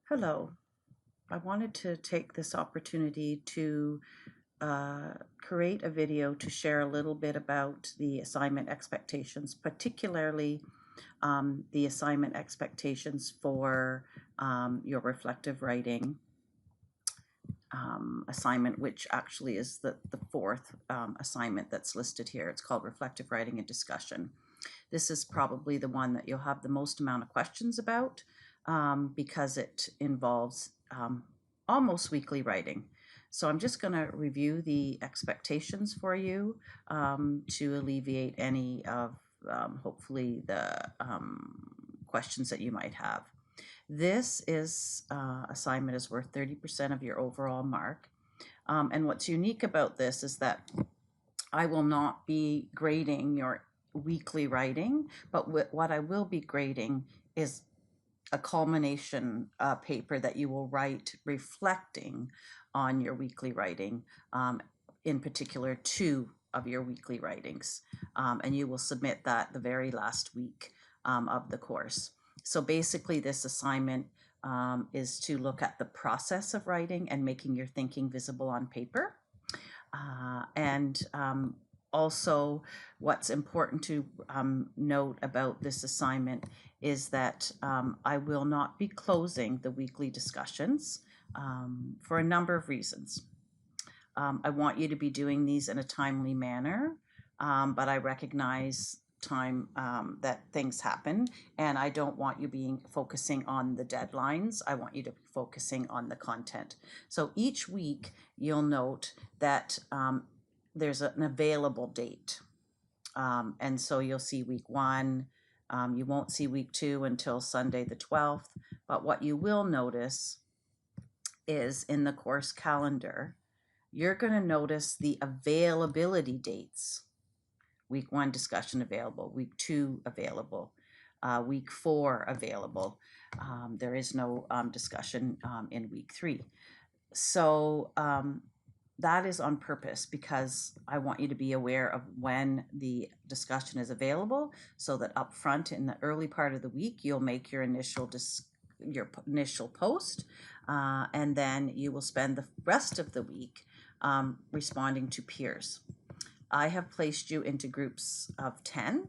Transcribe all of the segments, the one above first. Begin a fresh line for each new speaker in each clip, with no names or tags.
Hello. I wanted to take this opportunity to create a video to share a little bit about the assignment expectations, particularly the assignment expectations for your reflective writing assignment, which actually is the fourth assignment that's listed here. It's called Reflective Writing and Discussion. This is probably the one that you'll have the most amount of questions about because it involves almost weekly writing. So I'm just going to review the expectations for you to alleviate any of hopefully the questions that you might have. This assignment is worth 30% of your overall mark. And what's unique about this is that I will not be grading your weekly writing, but what I will be grading is a culmination paper that you will write reflecting on your weekly writing, in particular 2 of your weekly writings, and you will submit that the very last week of the course. So basically this assignment is to look at the process of writing and making your thinking visible on paper. And also what's important to note about this assignment is that I will not be closing the weekly discussions for a number of reasons. I want you to be doing these in a timely manner, but I recognize time that things happen, and I don't want you focusing on the deadlines. I want you to be focusing on the content. So each week you'll note that there's an available date, and so you'll see week 1. You won't see week 2 until Sunday the 12th, but what you will notice is in the course calendar you're going to notice the availability dates. Week 1 discussion available, week 2 available, week 4 available. There is no discussion in week 3. So that is on purpose because I want you to be aware of when the discussion is available, so that up front in the early part of the week you'll make your initial post, and then you will spend the rest of the week responding to peers. I have placed you into groups of 10.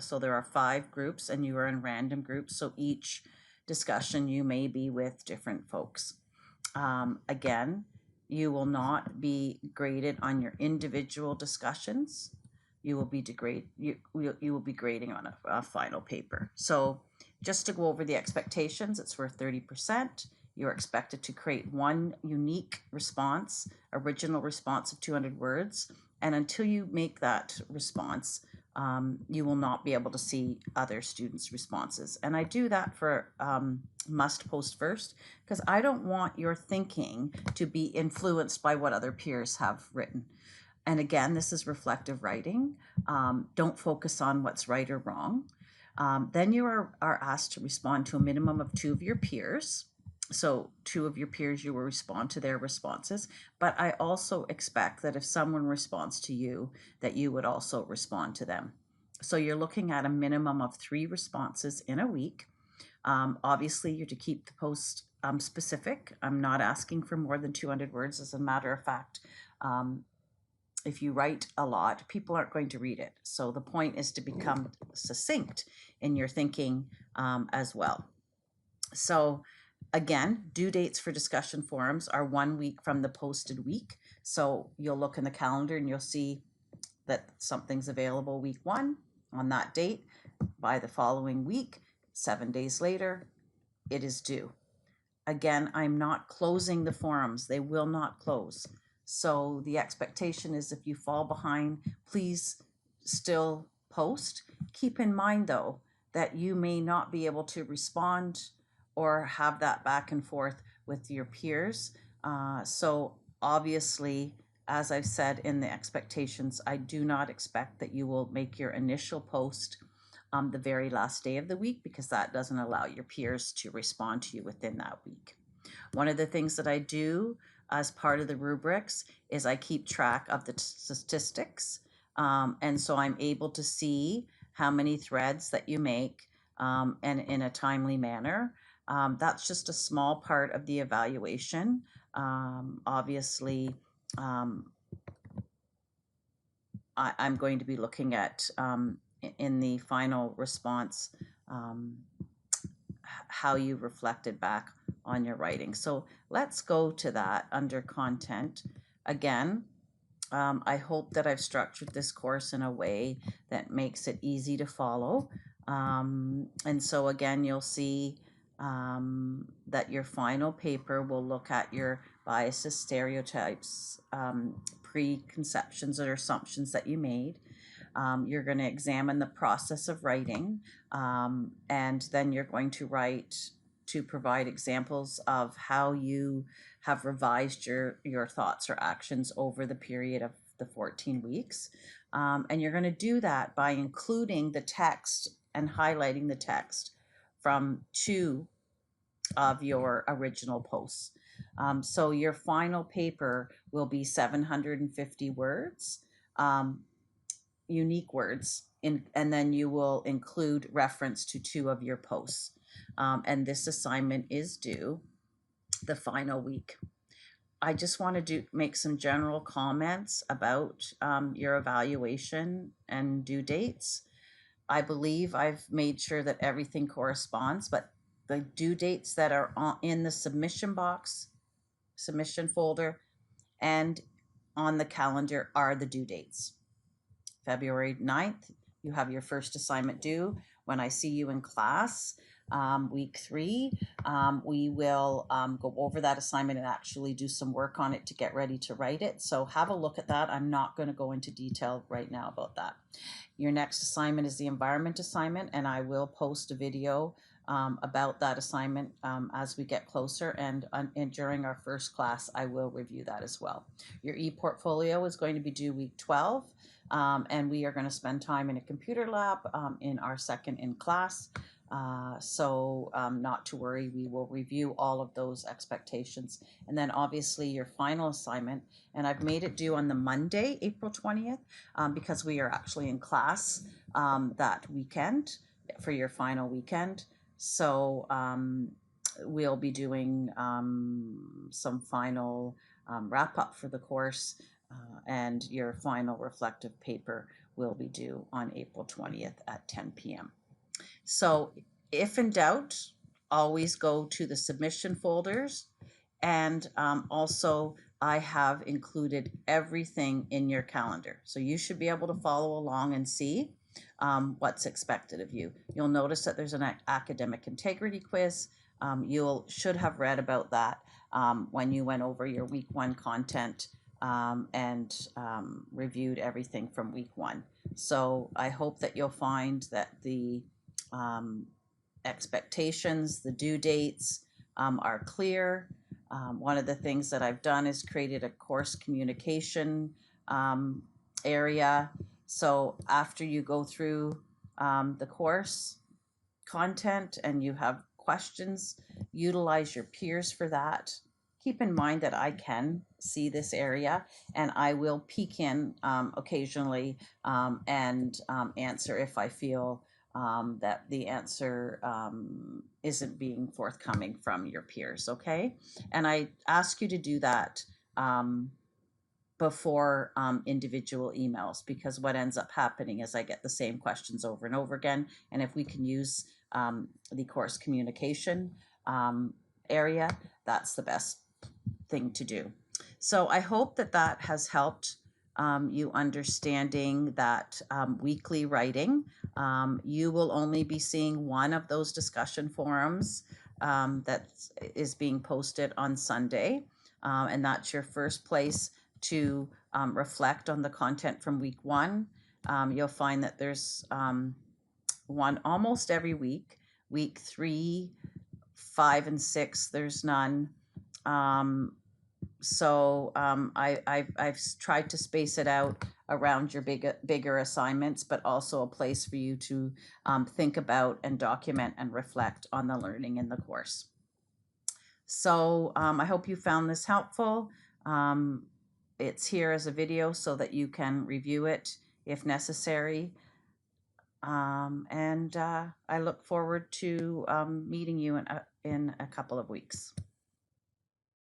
So there are 5 groups and you are in random groups. So each discussion you may be with different folks. Again, you will not be graded on your individual discussions. You will be grading on a final paper. So just to go over the expectations, it's worth 30%. You're expected to create one unique response, original response of 200 words. And until you make that response, you will not be able to see other students' responses. And I do that for must post first, because I don't want your thinking to be influenced by what other peers have written. And again, this is reflective writing. Don't focus on what's right or wrong. Then you are asked to respond to a minimum of 2 of your peers. So 2 of your peers, you will respond to their responses. But I also expect that if someone responds to you, that you would also respond to them. So you're looking at a minimum of 3 responses in a week. Obviously, you're to keep the post specific. I'm not asking for more than 200 words. As a matter of fact, if you write a lot, people aren't going to read it. So the point is to become succinct in your thinking as well. So again, due dates for discussion forums are 1 week from the posted week. So you'll look in the calendar and you'll see that something's available week 1 on that date. By the following week, 7 days later, it is due. Again, I'm not closing the forums. They will not close. So the expectation is if you fall behind, please still post. Keep in mind, though, that you may not be able to respond or have that back and forth with your peers. So obviously, as I've said in the expectations, I do not expect that you will make your initial post the very last day of the week, because that doesn't allow your peers to respond to you within that week. One of the things that I do as part of the rubrics is I keep track of the statistics. And so I'm able to see how many threads that you make and in a timely manner. That's just a small part of the evaluation. Obviously, I'm going to be looking at in the final response how you reflected back on your writing. So let's go to that under content. Again, I hope that I've structured this course in a way that makes it easy to follow. And so again, you'll see that your final paper will look at your biases, stereotypes, preconceptions or assumptions that you made. You're going to examine the process of writing, and then you're going to write to provide examples of how you have revised your thoughts or actions over the period of the 14 weeks. And you're going to do that by including the text and highlighting the text from 2 of your original posts. So your final paper will be 750 words. Unique words and then you will include reference to 2 of your posts. And this assignment is due the final week. I just want to make some general comments about your evaluation and due dates. I believe I've made sure that everything corresponds, but the due dates that are in the submission box, submission folder, and on the calendar are the due dates. February 9th, you have your first assignment due. When I see you in class, week 3, we will go over that assignment and actually do some work on it to get ready to write it. So have a look at that. I'm not going to go into detail right now about that. Your next assignment is the environment assignment, and I will post a video about that assignment as we get closer, and during our first class I will review that as well. Your e-portfolio is going to be due week 12. And we are going to spend time in a computer lab in our second in class. So not to worry, we will review all of those expectations. And then obviously your final assignment, and I've made it due on the Monday, April 20th, because we are actually in class that weekend for your final weekend. So we'll be doing some final wrap up for the course. And your final reflective paper will be due on April 20th at 10 p.m. So if in doubt, always go to the submission folders. And also, I have included everything in your calendar. So you should be able to follow along and see what's expected of you. You'll notice that there's an academic integrity quiz. You should have read about that when you went over your week 1 content and reviewed everything from week 1. So I hope that you'll find that the expectations, the due dates are clear. One of the things that I've done is created a course communication area. So after you go through the course content and you have questions, utilize your peers for that. Keep in mind that I can see this area and I will peek in occasionally and answer if I feel that the answer isn't being forthcoming from your peers, okay? And I ask you to do that before individual emails, because what ends up happening is I get the same questions over and over again. And if we can use the course communication area, that's the best thing to do. So I hope that that has helped you understanding that weekly writing. You will only be seeing one of those discussion forums that is being posted on Sunday. And that's your first place to reflect on the content from week 1. You'll find that there's one almost every week. Week 3, 5, and 6, there's none. So I've tried to space it out around your bigger assignments, but also a place for you to think about and document and reflect on the learning in the course. So I hope you found this helpful. It's here as a video so that you can review it if necessary. And I look forward to meeting you in a couple of weeks.